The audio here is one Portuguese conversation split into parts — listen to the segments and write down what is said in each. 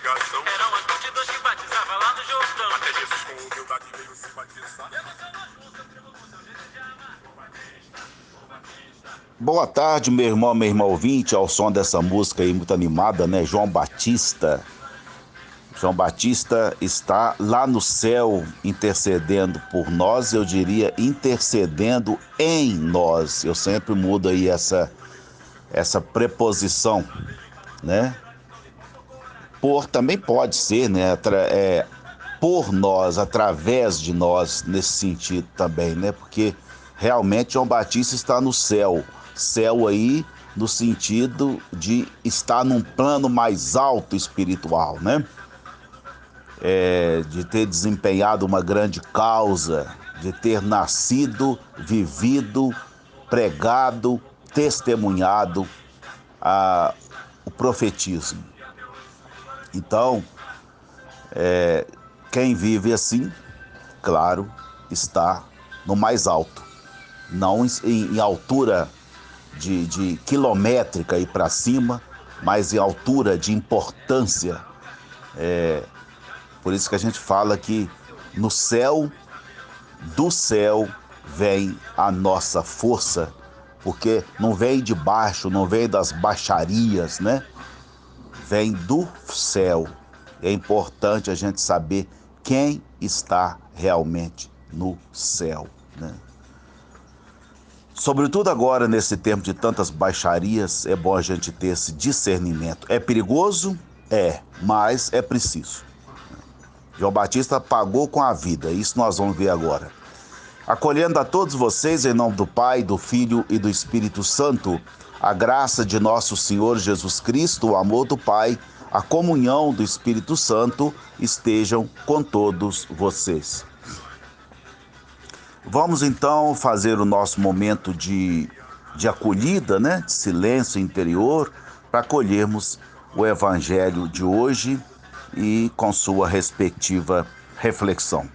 pregação. Eram as multidões que batizavam lá no Jordão. Até Jesus com humildade veio se batizar. Boa tarde, meu irmão ouvinte, ao som dessa música aí muito animada, né? João Batista. João Batista está lá no céu intercedendo por nós, eu diria intercedendo em nós. Eu sempre mudo aí essa preposição, né? Por também pode ser, né? Por nós, através de nós, nesse sentido também, né? Porque realmente João Batista está no céu. Céu aí no sentido de estar num plano mais alto espiritual, né? De ter desempenhado uma grande causa, de ter nascido, vivido, pregado, testemunhado o profetismo. Então, quem vive assim, claro, está no mais alto, não em altura de quilométrica e para cima, mas em altura de importância. Por isso que a gente fala que no céu, do céu, vem a nossa força, porque não vem de baixo, não vem das baixarias, né? Vem do céu. É importante a gente saber quem está realmente no céu, né? Sobretudo agora, nesse tempo de tantas baixarias, é bom a gente ter esse discernimento. É perigoso? É, mas é preciso. João Batista pagou com a vida, isso nós vamos ver agora. Acolhendo a todos vocês em nome do Pai, do Filho e do Espírito Santo, a graça de nosso Senhor Jesus Cristo, o amor do Pai, a comunhão do Espírito Santo estejam com todos vocês. Vamos então fazer o nosso momento de acolhida, né? De silêncio interior, para acolhermos o Evangelho de hoje e com sua respectiva reflexão.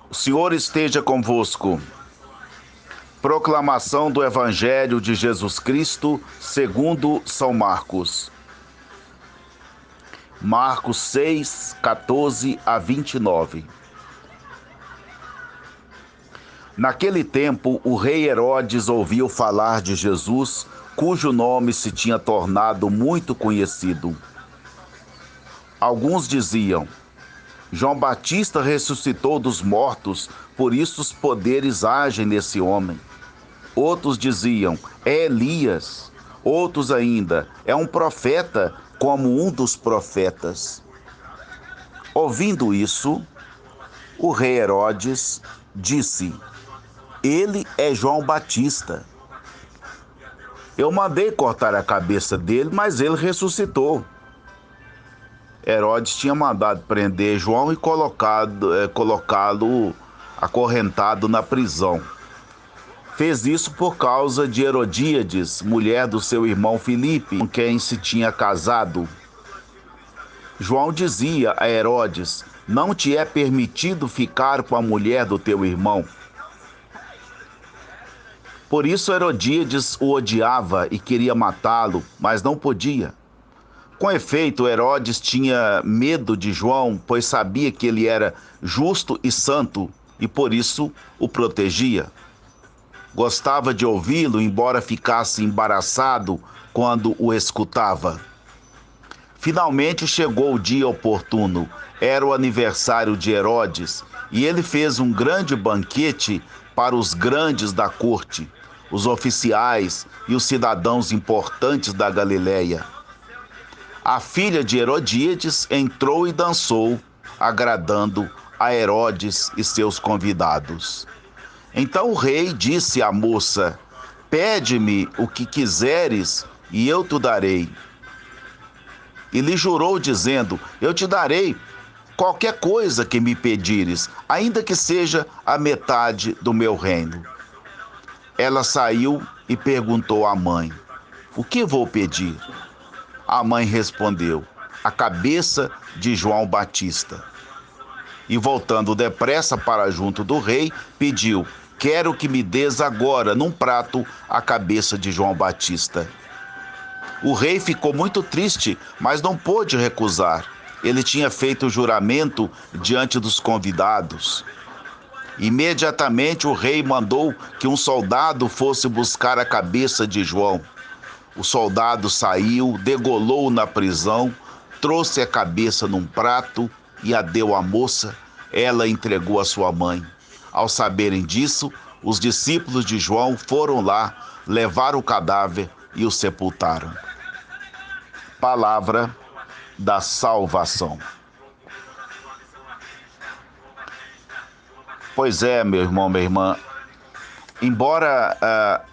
O Senhor esteja convosco. Proclamação do Evangelho de Jesus Cristo segundo São Marcos. Marcos 6, 14 a 29. Naquele tempo, o rei Herodes ouviu falar de Jesus, cujo nome se tinha tornado muito conhecido. Alguns diziam: João Batista ressuscitou dos mortos, por isso os poderes agem nesse homem. Outros diziam: é Elias. Outros ainda: é um profeta, como um dos profetas. Ouvindo isso, o rei Herodes disse: ele é João Batista. Eu mandei cortar a cabeça dele, mas ele ressuscitou. Herodes tinha mandado prender João e colocá-lo acorrentado na prisão. Fez isso por causa de Herodíades, mulher do seu irmão Filipe, com quem se tinha casado. João dizia a Herodes: não te é permitido ficar com a mulher do teu irmão. Por isso Herodíades o odiava e queria matá-lo, mas não podia. Com efeito, Herodes tinha medo de João, pois sabia que ele era justo e santo, e por isso o protegia. Gostava de ouvi-lo, embora ficasse embaraçado quando o escutava. Finalmente chegou o dia oportuno. Era o aniversário de Herodes, e ele fez um grande banquete para os grandes da corte, os oficiais e os cidadãos importantes da Galileia. A filha de Herodíades entrou e dançou, agradando a Herodes e seus convidados. Então o rei disse à moça: pede-me o que quiseres e eu te darei. E lhe jurou, dizendo: eu te darei qualquer coisa que me pedires, ainda que seja a metade do meu reino. Ela saiu e perguntou à mãe: o que vou pedir? A mãe respondeu: a cabeça de João Batista. E voltando depressa para junto do rei, pediu: quero que me des agora, num prato, a cabeça de João Batista. O rei ficou muito triste, mas não pôde recusar. Ele tinha feito o juramento diante dos convidados. Imediatamente o rei mandou que um soldado fosse buscar a cabeça de João. O soldado saiu, degolou na prisão, trouxe a cabeça num prato e a deu à moça. Ela entregou à sua mãe. Ao saberem disso, os discípulos de João foram lá, levaram o cadáver e o sepultaram. Palavra da salvação. Pois é, meu irmão, minha irmã, embora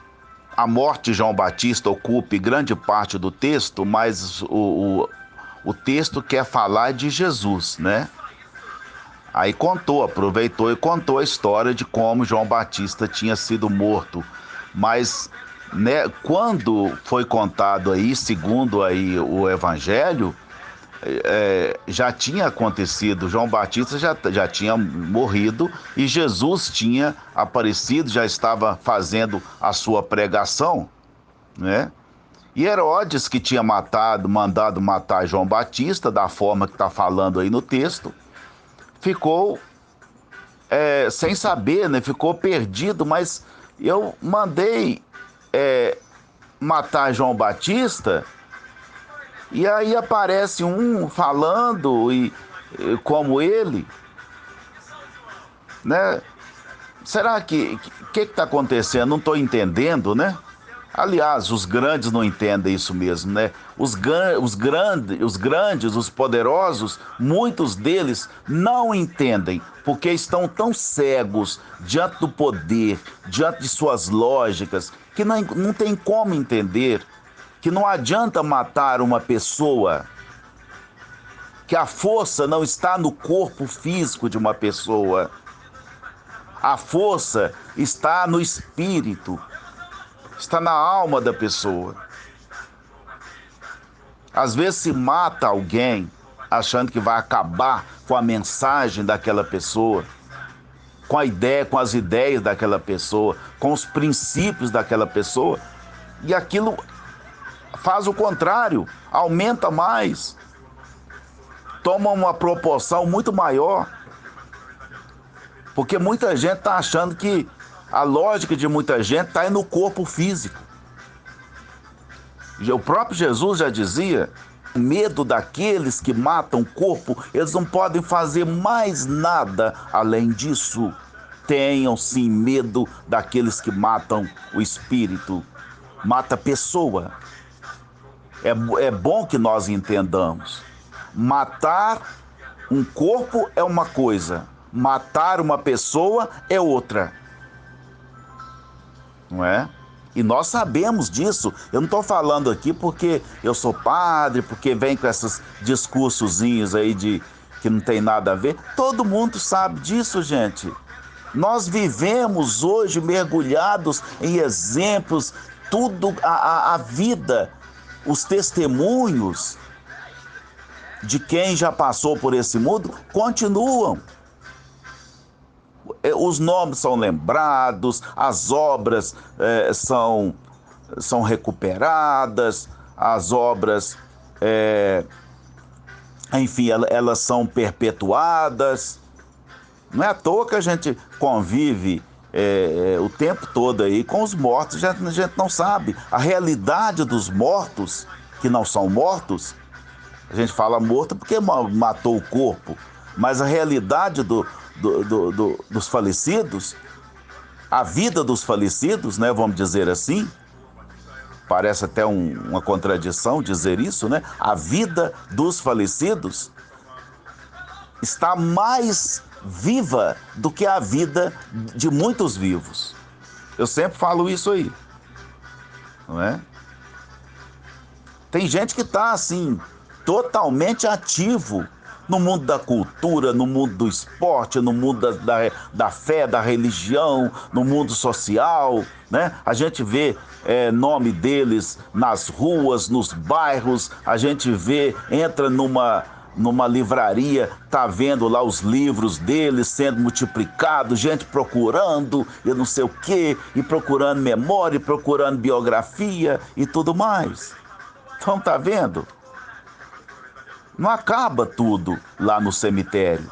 a morte de João Batista ocupe grande parte do texto, mas o texto quer falar de Jesus, né? Aí aproveitou e contou a história de como João Batista tinha sido morto. Mas, né, quando foi contado aí, segundo aí o Evangelho, já tinha acontecido, João Batista já tinha morrido e Jesus tinha aparecido, já estava fazendo a sua pregação, né? E Herodes, que tinha mandado matar João Batista, da forma que está falando aí no texto, ficou sem saber, né? Ficou perdido, mas eu mandei matar João Batista. E aí aparece um falando como ele, né? Será que está acontecendo? Não estou entendendo, né? Aliás, os grandes não entendem isso mesmo, né? Os grandes, os poderosos, muitos deles não entendem, porque estão tão cegos diante do poder, diante de suas lógicas, que não tem como entender que não adianta matar uma pessoa, que a força não está no corpo físico de uma pessoa. A força está no espírito, está na alma da pessoa. Às vezes se mata alguém achando que vai acabar com a mensagem daquela pessoa, com as ideias daquela pessoa, com os princípios daquela pessoa, e aquilo faz o contrário, aumenta mais, toma uma proporção muito maior, porque muita gente está achando que a lógica de muita gente está no corpo físico. O próprio Jesus já dizia: medo daqueles que matam o corpo, eles não podem fazer mais nada além disso. Tenham sim medo daqueles que matam o espírito, mata a pessoa. É bom que nós entendamos. Matar um corpo é uma coisa, matar uma pessoa é outra. Não é? E nós sabemos disso. Eu não estou falando aqui porque eu sou padre, porque vem com esses discursozinhos aí que não tem nada a ver. Todo mundo sabe disso, gente. Nós vivemos hoje mergulhados em exemplos, tudo, a vida, os testemunhos de quem já passou por esse mundo continuam. Os nomes são lembrados, as obras são recuperadas, as obras, enfim, elas são perpetuadas. Não é à toa que a gente convive o tempo todo aí com os mortos. A gente não sabe a realidade dos mortos, que não são mortos. A gente fala morto porque matou o corpo, mas a realidade dos falecidos, a vida dos falecidos, né, vamos dizer assim, parece até uma contradição dizer isso, né? A vida dos falecidos está mais viva do que a vida de muitos vivos. Eu sempre falo isso aí, não é? Tem gente que está assim, totalmente ativo no mundo da cultura, no mundo do esporte, no mundo da fé, da religião, no mundo social, né? A gente vê nome deles nas ruas, nos bairros, a gente vê, entra numa livraria, tá vendo lá os livros deles sendo multiplicados, gente procurando e não sei o quê, e procurando memória, e procurando biografia e tudo mais. Então tá vendo? Não acaba tudo lá no cemitério,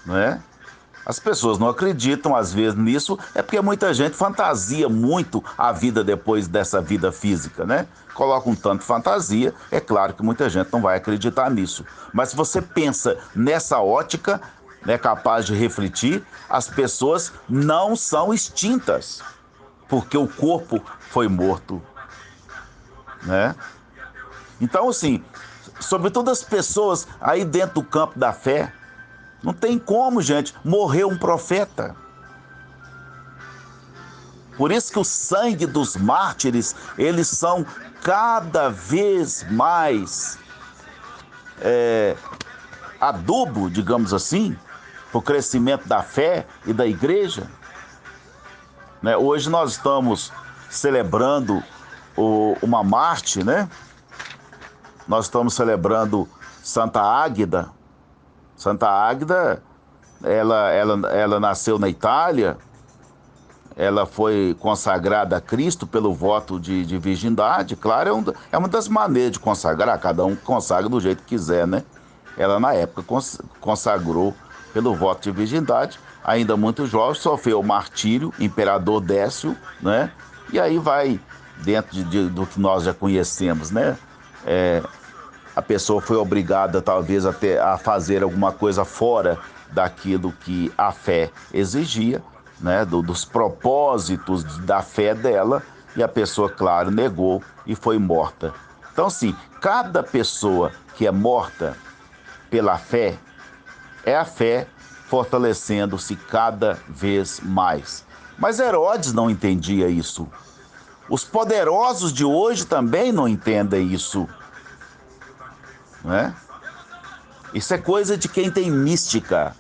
não é? As pessoas não acreditam às vezes nisso, é porque muita gente fantasia muito a vida depois dessa vida física, né? Coloca um tanto de fantasia, é claro que muita gente não vai acreditar nisso. Mas se você pensa nessa ótica, é capaz de refletir, as pessoas não são extintas, porque o corpo foi morto, né? Então, assim, sobretudo as pessoas aí dentro do campo da fé, não tem como, gente, morrer um profeta. Por isso que o sangue dos mártires, eles são cada vez mais adubo, digamos assim, para o crescimento da fé e da igreja. Né? Hoje nós estamos celebrando uma Marte, né? Nós estamos celebrando Santa Águida. Santa Águida, ela nasceu na Itália, ela foi consagrada a Cristo pelo voto de virgindade. Claro, é uma das maneiras de consagrar, cada um consagra do jeito que quiser, né? Ela, na época, consagrou pelo voto de virgindade, ainda muito jovem, sofreu o martírio, imperador Décio, né? E aí vai dentro do que nós já conhecemos, né? A pessoa foi obrigada, talvez, a fazer alguma coisa fora daquilo que a fé exigia, né? Dos propósitos da fé dela, e a pessoa, claro, negou e foi morta. Então, sim, cada pessoa que é morta pela fé, é a fé fortalecendo-se cada vez mais. Mas Herodes não entendia isso. Os poderosos de hoje também não entendem isso. Né? Isso é coisa de quem tem mística,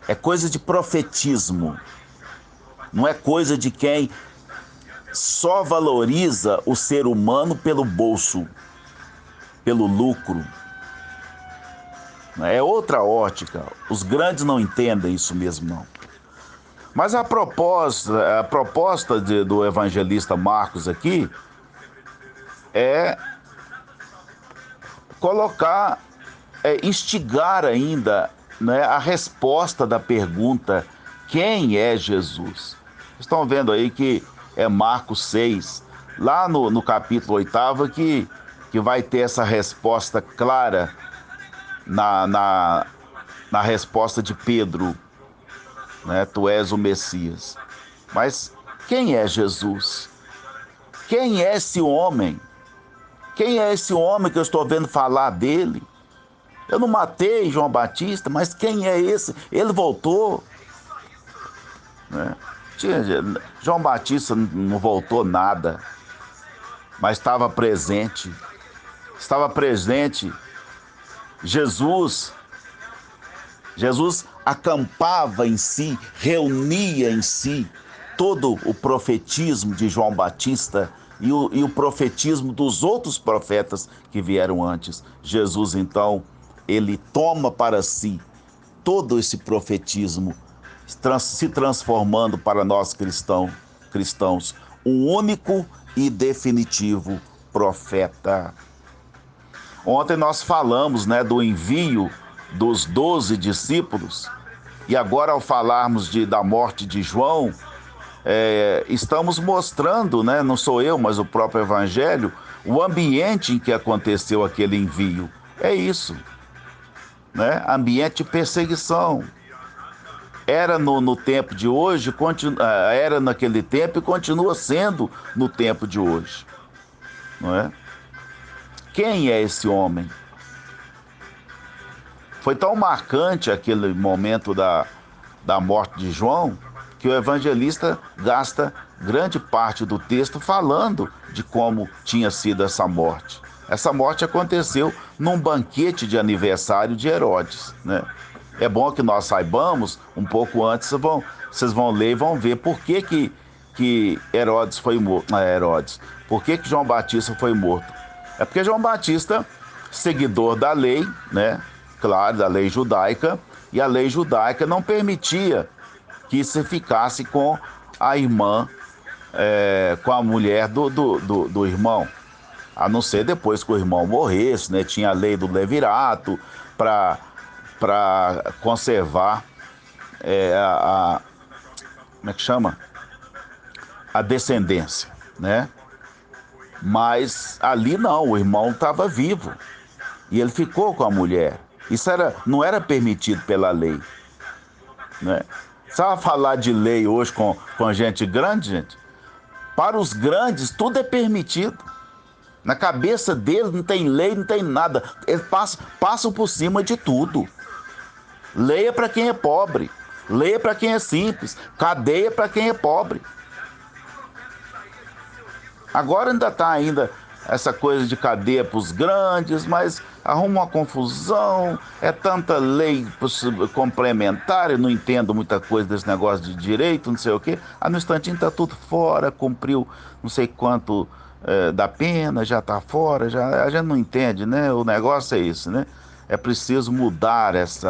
é coisa de profetismo, não é coisa de quem só valoriza o ser humano pelo bolso, pelo lucro. É outra ótica, os grandes não entendem isso mesmo, não. Mas a proposta do evangelista Marcos aqui é colocar, instigar ainda, né, a resposta da pergunta: quem é Jesus? Estão vendo aí que é Marcos 6, lá no capítulo 8, que vai ter essa resposta clara na resposta de Pedro, né? Tu és o Messias. Mas quem é Jesus? Quem é esse homem? Quem é esse homem que eu estou vendo falar dele? Eu não matei João Batista, mas quem é esse? Ele voltou. Né? João Batista não voltou nada, mas estava presente. Estava presente. Jesus acampava em si, reunia em si todo o profetismo de João Batista e o profetismo dos outros profetas que vieram antes. Jesus, então, ele toma para si todo esse profetismo, se transformando para nós cristãos, um único e definitivo profeta. Ontem nós falamos, né, do envio dos 12 discípulos, e agora, ao falarmos da morte de João, estamos mostrando, né, não sou eu, mas o próprio Evangelho, o ambiente em que aconteceu aquele envio. É isso, né? Ambiente de perseguição. Era no tempo de hoje, era naquele tempo e continua sendo no tempo de hoje, não é? Quem é esse homem? Foi tão marcante aquele momento da morte de João, que o evangelista gasta grande parte do texto falando de como tinha sido essa morte. Essa morte aconteceu num banquete de aniversário de Herodes, né? É bom que nós saibamos, um pouco antes, vocês vão ler e vão ver por que Herodes foi morto. Por que João Batista foi morto? É porque João Batista, seguidor da lei, né? Claro, da lei judaica, e a lei judaica não permitia que se ficasse com a irmã, com a mulher do irmão, a não ser depois que o irmão morresse, né? Tinha a lei do levirato para conservar como é que chama? A descendência, né? Mas ali não, o irmão estava vivo e ele ficou com a mulher. Isso não era permitido pela lei, né? Sabe falar de lei hoje com gente grande, gente? Para os grandes, tudo é permitido. Na cabeça deles não tem lei, não tem nada. Eles passam por cima de tudo. Lei é para quem é pobre. Lei é para quem é simples. Cadeia é para quem é pobre. Agora ainda está essa coisa de cadeia para os grandes, mas arruma uma confusão, é tanta lei complementar, eu não entendo muita coisa desse negócio de direito, não sei o quê. No instantinho está tudo fora, cumpriu não sei quanto da pena, já está fora, já, a gente não entende, né? O negócio é isso, né? É preciso mudar esse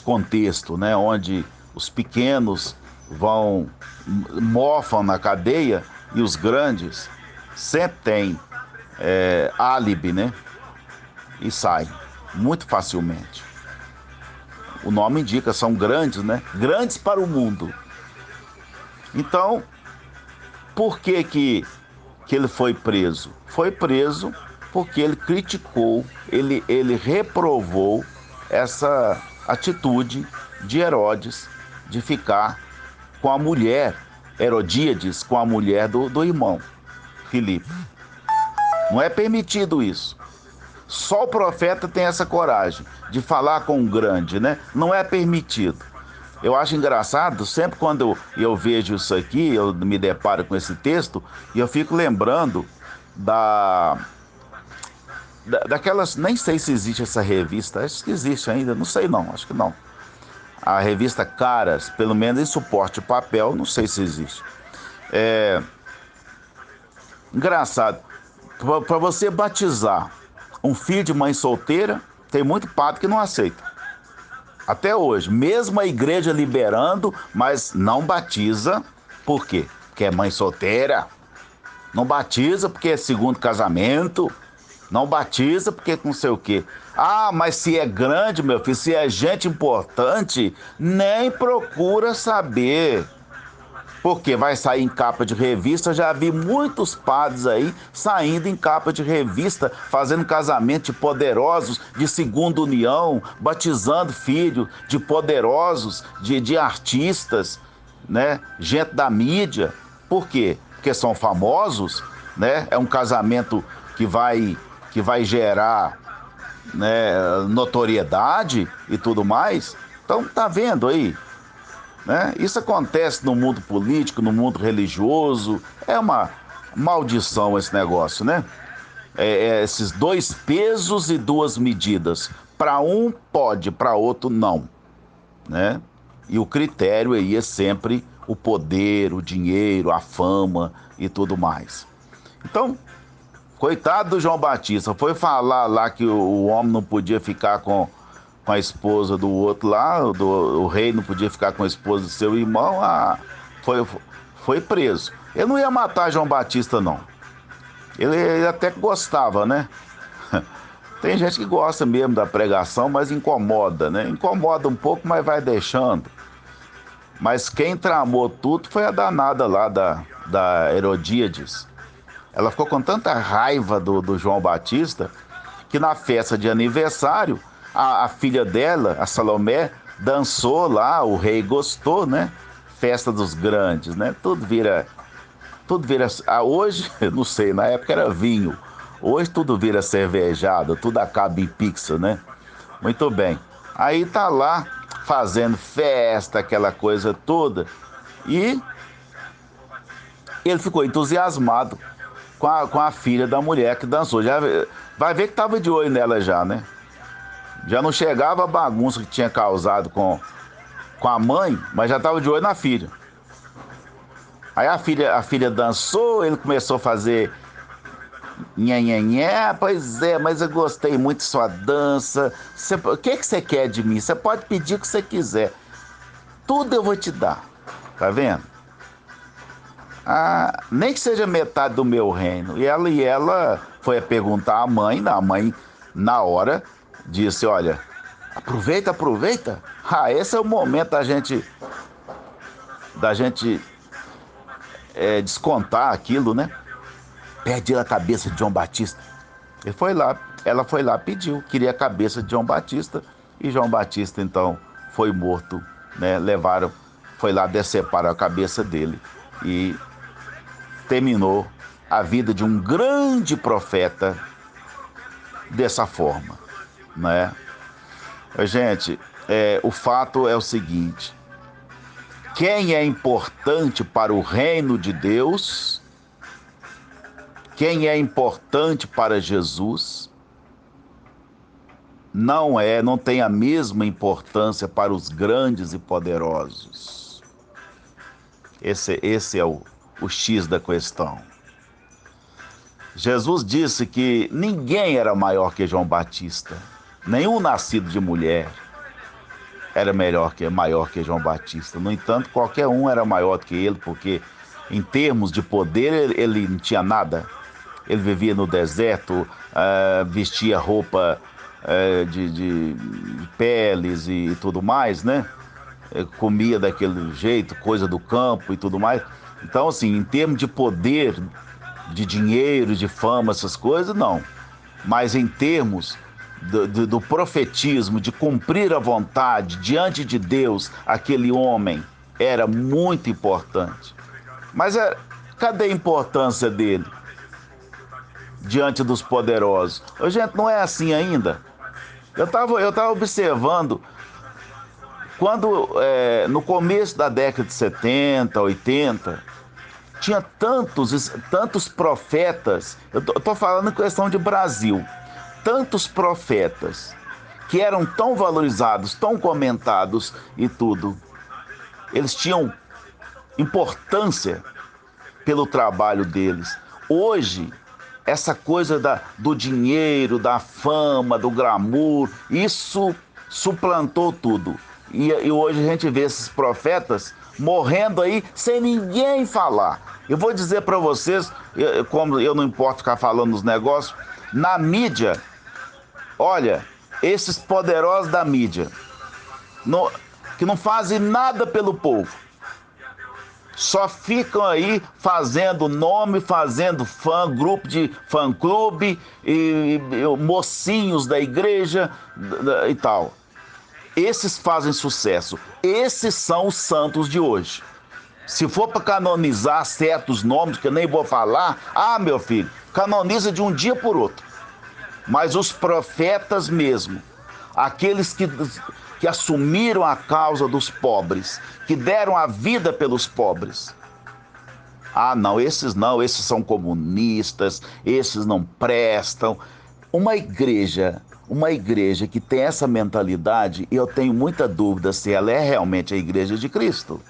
contexto, né? Onde os pequenos mofam na cadeia e os grandes sempre têm álibi, né? E saem muito facilmente. O nome indica, são grandes, né? Grandes para o mundo. Então, por que ele foi preso? Foi preso porque ele criticou, ele reprovou essa atitude de Herodes de ficar com a mulher, Herodíades, com a mulher do irmão, Filipe. Não é permitido isso. Só o profeta tem essa coragem de falar com um grande, né? Não é permitido. Eu acho engraçado, sempre quando eu vejo isso aqui, eu me deparo com esse texto, e eu fico lembrando daquelas, nem sei se existe essa revista, acho que existe ainda, não sei não, acho que não. A revista Caras, pelo menos em suporte papel, não sei se existe. Engraçado, para você batizar um filho de mãe solteira, tem muito padre que não aceita. Até hoje, mesmo a igreja liberando, mas não batiza. Por quê? Porque é mãe solteira. Não batiza porque é segundo casamento. Não batiza porque não sei o quê. Mas se é grande, meu filho, se é gente importante, nem procura saber. Porque vai sair em capa de revista. Já vi muitos padres aí saindo em capa de revista, fazendo casamento de poderosos de segunda união, batizando filho de poderosos, de artistas, né? Gente da mídia. Por quê? Porque são famosos, né? É um casamento que vai gerar, né, notoriedade e tudo mais. Então, tá vendo aí? Né? Isso acontece no mundo político, no mundo religioso. É uma maldição esse negócio, né? Esses dois pesos e duas medidas. Para um pode, para outro não, né? E o critério aí é sempre o poder, o dinheiro, a fama e tudo mais. Então, coitado do João Batista, foi falar lá que o homem não podia ficar com a esposa do outro lá, o rei não podia ficar com a esposa do seu irmão, foi preso. Ele não ia matar João Batista, não. Ele até gostava, né? Tem gente que gosta mesmo da pregação, mas incomoda, né? Incomoda um pouco, mas vai deixando. Mas quem tramou tudo foi a danada lá da Herodíades. Ela ficou com tanta raiva do João Batista que na festa de aniversário, a filha dela, a Salomé, dançou lá, o rei gostou, né? Festa dos grandes, né? Tudo vira... hoje, não sei, na época era vinho. Hoje tudo vira cervejado, tudo acaba em pizza, né? Muito bem. Aí tá lá, fazendo festa, aquela coisa toda. E Ele ficou entusiasmado com a filha da mulher que dançou. Já vai ver que estava de olho nela já, né? Já não chegava a bagunça que tinha causado com a mãe, mas já estava de olho na filha. Aí a filha dançou, ele começou a fazer nhanhanhé, pois é, mas eu gostei muito de sua dança. O que você quer de mim? Você pode pedir o que você quiser. Tudo eu vou te dar. Tá vendo? Ah, nem que seja metade do meu reino. E ela foi a perguntar à mãe, a mãe, na hora, disse, olha, aproveita, aproveita. Ah, esse é o momento da gente descontar aquilo, né? Pede a cabeça de João Batista. Ela foi lá, pediu, queria a cabeça de João Batista, e João Batista, então, foi morto, né? Foi lá, deceparam a cabeça dele, e terminou a vida de um grande profeta dessa forma, né? Gente, o fato é o seguinte: quem é importante para o reino de Deus, quem é importante para Jesus, não tem a mesma importância para os grandes e poderosos. Esse é o X da questão. Jesus disse que ninguém era maior que João Batista. Nenhum nascido de mulher era maior que João Batista. No entanto, qualquer um era maior que ele, porque em termos de poder ele não tinha nada. Ele vivia no deserto, vestia roupa de peles e tudo mais, né? Comia daquele jeito, coisa do campo e tudo mais. Então, assim, em termos de poder, de dinheiro, de fama, essas coisas, não. Mas em termos do profetismo, de cumprir a vontade diante de Deus, aquele homem era muito importante. Mas cadê a importância dele diante dos poderosos? Gente, não é assim ainda. Eu tava observando, quando no começo da década de 70, 80, tinha tantos profetas, eu tô falando em questão de Brasil, tantos profetas que eram tão valorizados, tão comentados e tudo. Eles tinham importância pelo trabalho deles. Hoje, essa coisa do dinheiro, da fama, do glamour, isso suplantou tudo. E hoje a gente vê esses profetas morrendo aí sem ninguém falar. Eu vou dizer para vocês, como eu não importo ficar falando nos negócios, na mídia, olha, esses poderosos da mídia, que não fazem nada pelo povo, só ficam aí fazendo nome, fazendo grupo de fã-clube, e mocinhos da igreja e tal. Esses fazem sucesso. Esses são os santos de hoje. Se for para canonizar certos nomes, que eu nem vou falar, meu filho, canoniza de um dia por outro. Mas os profetas mesmo, aqueles que assumiram a causa dos pobres, que deram a vida pelos pobres. Não, esses são comunistas, esses não prestam. Uma igreja que tem essa mentalidade, eu tenho muita dúvida se ela é realmente a igreja de Cristo.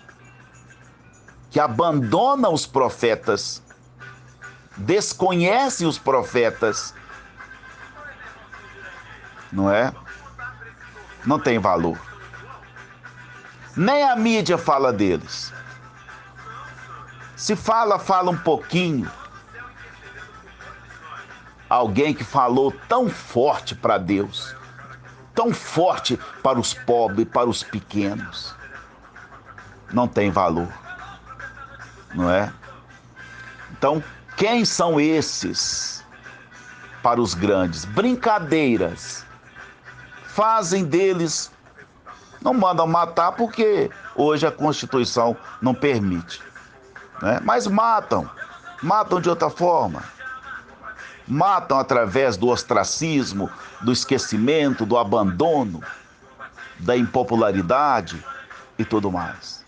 Que abandona os profetas, desconhece os profetas, não é? Não tem valor. Nem a mídia fala deles. Se fala um pouquinho. Alguém que falou tão forte para Deus, tão forte para os pobres, para os pequenos, não tem valor, não é? Então, quem são esses para os grandes? Brincadeiras. Fazem deles, não mandam matar porque hoje a Constituição não permite, né? Mas matam de outra forma. Matam através do ostracismo, do esquecimento, do abandono, da impopularidade e tudo mais.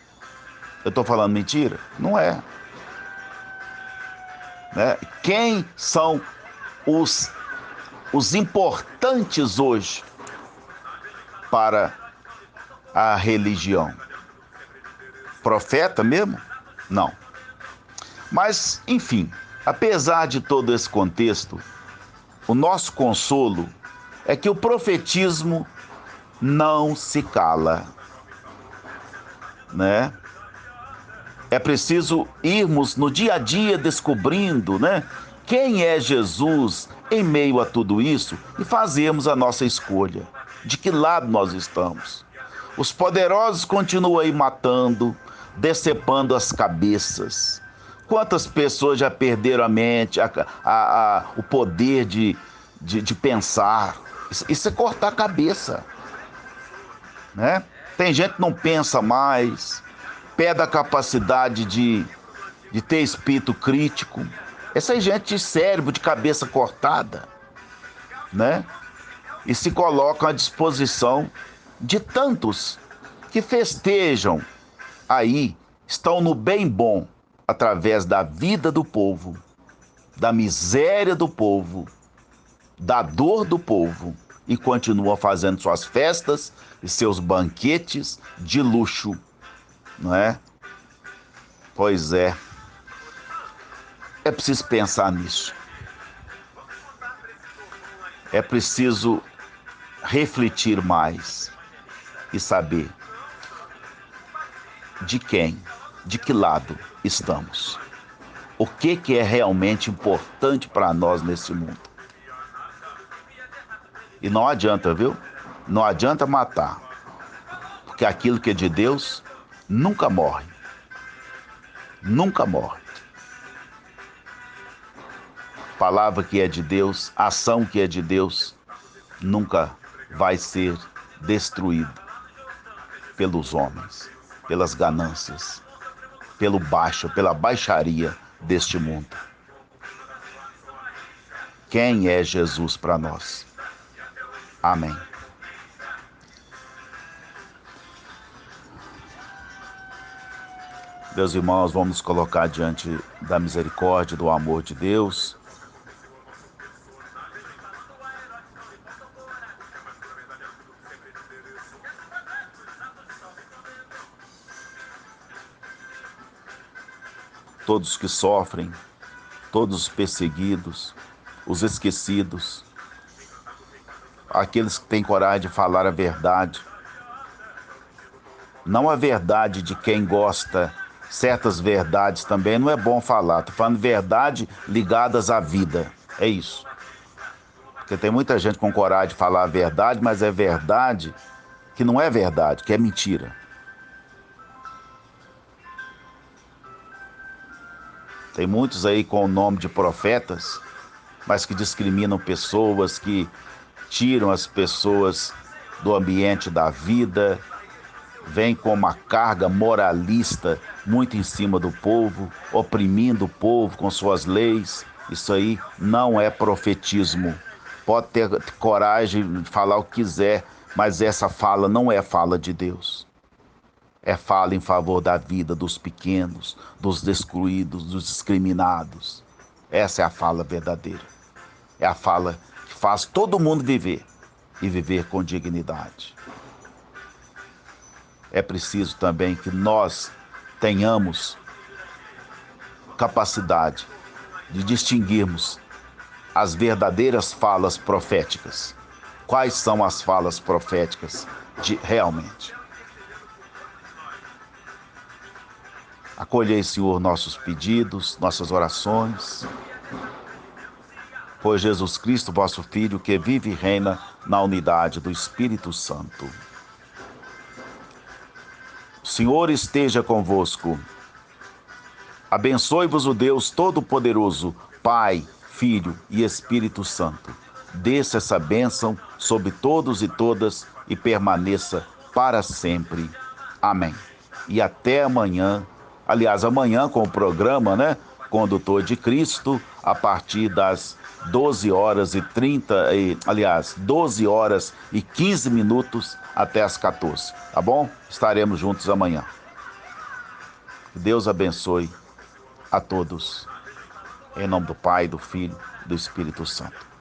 Eu estou falando mentira? Não é. né? Quem são os importantes hoje para a religião? Profeta mesmo? Não. Mas, enfim, apesar de todo esse contexto, o nosso consolo é que o profetismo não se cala, né? É preciso irmos no dia a dia descobrindo, né, quem é Jesus em meio a tudo isso e fazermos a nossa escolha. De que lado nós estamos? Os poderosos continuam aí matando, decepando as cabeças. Quantas pessoas já perderam a mente, o poder de pensar? Isso é cortar a cabeça, né? Tem gente que não pensa mais, perde a capacidade de ter espírito crítico. Essa é gente de cérebro, de cabeça cortada, né? E se colocam à disposição de tantos que festejam aí, estão no bem bom, através da vida do povo, da miséria do povo, da dor do povo, e continuam fazendo suas festas e seus banquetes de luxo, não é? Pois é. É preciso pensar nisso. É preciso refletir mais e saber de quem, de que lado estamos. O que é realmente importante para nós nesse mundo. E não adianta, viu? Não adianta matar. Porque aquilo que é de Deus nunca morre. Nunca morre. Palavra que é de Deus, ação que é de Deus, nunca vai ser destruída pelos homens, pelas ganâncias, pela baixaria deste mundo. Quem é Jesus para nós? Amém. Meus irmãos, vamos nos colocar diante da misericórdia, do amor de Deus. Todos que sofrem, todos os perseguidos, os esquecidos, aqueles que têm coragem de falar a verdade. Não a verdade de quem gosta, certas verdades também não é bom falar. Estou falando verdade ligadas à vida, é isso. Porque tem muita gente com coragem de falar a verdade, mas é verdade que não é verdade, que é mentira. Tem muitos aí com o nome de profetas, mas que discriminam pessoas, que tiram as pessoas do ambiente da vida, vêm com uma carga moralista muito em cima do povo, oprimindo o povo com suas leis. Isso aí não é profetismo. Pode ter coragem de falar o que quiser, mas essa fala não é fala de Deus. É fala em favor da vida dos pequenos, dos excluídos, dos discriminados. Essa é a fala verdadeira. É a fala que faz todo mundo viver e viver com dignidade. É preciso também que nós tenhamos capacidade de distinguirmos as verdadeiras falas proféticas. Quais são as falas proféticas realmente? Acolhei, Senhor, nossos pedidos, nossas orações. Por Jesus Cristo, vosso Filho, que vive e reina na unidade do Espírito Santo. O Senhor esteja convosco. Abençoe-vos o Deus Todo-Poderoso, Pai, Filho e Espírito Santo. Desça essa bênção sobre todos e todas e permaneça para sempre. Amém. E até amanhã. Aliás, amanhã com o programa, né? Condutor de Cristo, a partir das 12 horas e 15 minutos até as 14, tá bom? Estaremos juntos amanhã. Que Deus abençoe a todos Em nome do Pai, do Filho e do Espírito Santo.